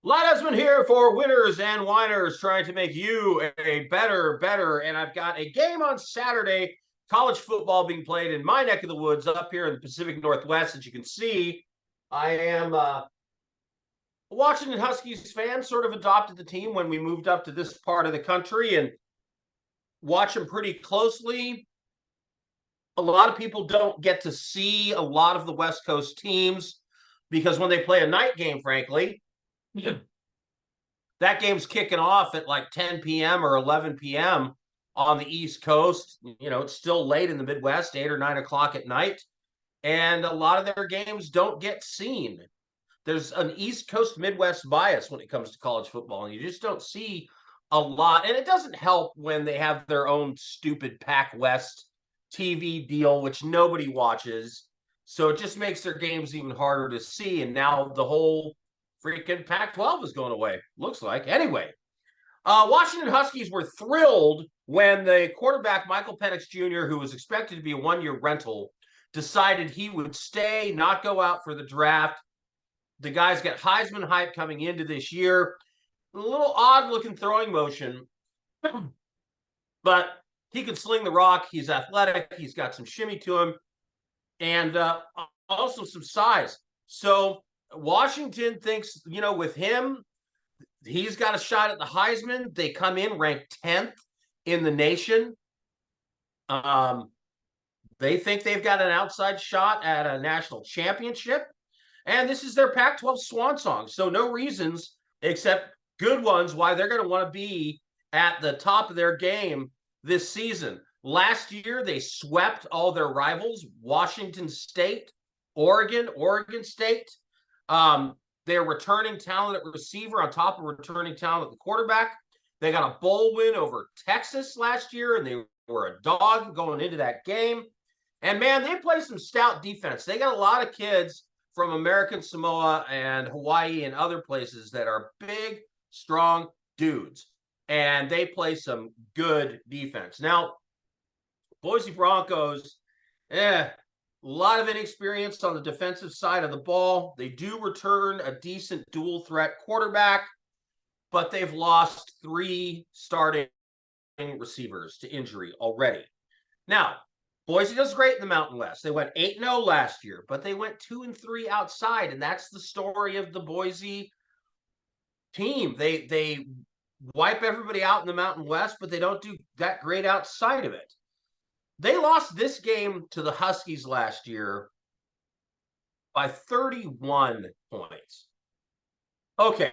Esmond here for winners and whiners, trying to make you a better. And I've got a game on Saturday, college football being played in my neck of the woods up here in the Pacific Northwest. As you can see, I am a Washington Huskies fan, sort of adopted the team when we moved up to this part of the country and watch them pretty closely. A lot of people don't get to see a lot of the West Coast teams because when they play a night game, frankly, that game's kicking off at like 10 p.m. or 11 p.m. on the East Coast. You know, it's still late in the Midwest, 8 or 9 o'clock at night. And a lot of their games don't get seen. There's an East Coast Midwest bias when it comes to college football, and you just don't see a lot. And it doesn't help when they have their own stupid Pac West TV deal, which nobody watches. So it just makes their games even harder to see. And now the whole freaking Pac-12 is going away, looks like. Anyway, Washington Huskies were thrilled when the quarterback, Michael Penix Jr., who was expected to be a one-year rental, decided he would stay, not go out for the draft. The guy's got Heisman hype coming into this year. A little odd-looking throwing motion, but he can sling the rock. He's athletic. He's got some shimmy to him, and also some size. So Washington thinks, you know, with him, he's got a shot at the Heisman. They come in ranked 10th in the nation. They think they've got an outside shot at a national championship. And this is their Pac-12 swan song. So no reasons except good ones why they're going to want to be at the top of their game this season. Last year, they swept all their rivals, Washington State, Oregon State. They're returning talent at receiver on top of returning talent at the quarterback. They got a bowl win over Texas last year, and they were a dog going into that game. And, man, they play some stout defense. They got a lot of kids from American Samoa and Hawaii and other places that are big, strong dudes. And they play some good defense. Now, Boise Broncos, a lot of inexperience on the defensive side of the ball. They do return a decent dual threat quarterback, but they've lost 3 starting receivers to injury already. Now, Boise does great in the Mountain West. They went 8-0 last year, but they went 2-3 outside, and that's the story of the Boise team. They wipe everybody out in the Mountain West, but they don't do that great outside of it. They lost this game to the Huskies last year by 31 points. Okay,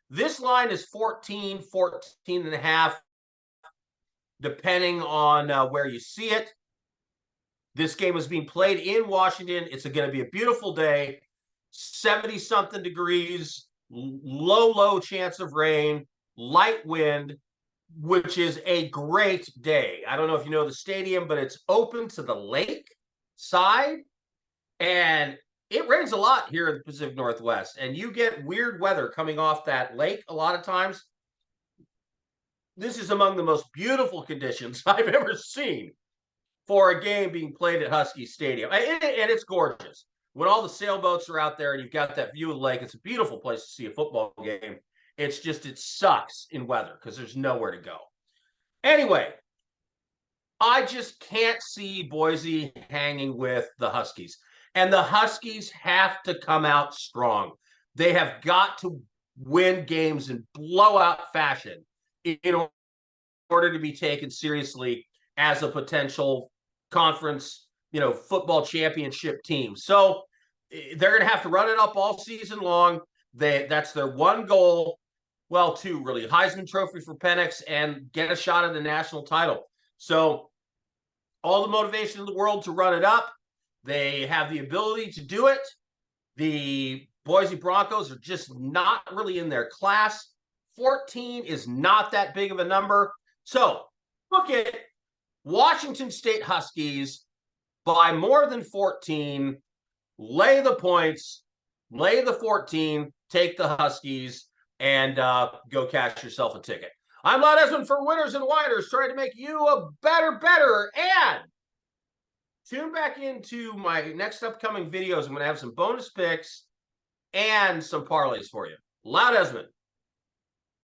this line is 14 and a half, depending on where you see it. This game is being played in Washington. It's going to be a beautiful day, 70-something degrees, low chance of rain, light wind, which is a great day. I don't know if you know the stadium, but it's open to the lake side, and it rains a lot here in the Pacific Northwest, and you get weird weather coming off that lake a lot of times. This is among the most beautiful conditions I've ever seen for a game being played at Husky Stadium. And it's gorgeous. When all the sailboats are out there and you've got that view of the lake, it's a beautiful place to see a football game. It's just, it sucks in weather because there's nowhere to go. Anyway, I just can't see Boise hanging with the Huskies. And the Huskies have to come out strong. They have got to win games in blowout fashion in order to be taken seriously as a potential conference, football championship team. So they're going to have to run it up all season long. That's their one goal. Well, 2 really. Heisman Trophy for Penix and get a shot at the national title. So all the motivation in the world to run it up. They have the ability to do it. The Boise Broncos are just not really in their class. 14 is not that big of a number. So look at Washington State Huskies by more than 14. Lay the points, lay the 14, take the Huskies, and go cash yourself a ticket. I'm Loud Esmond for Winners and Whiners, trying to make you a better, and tune back into my next upcoming videos. I'm going to have some bonus picks and some parlays for you. Loud Esmond.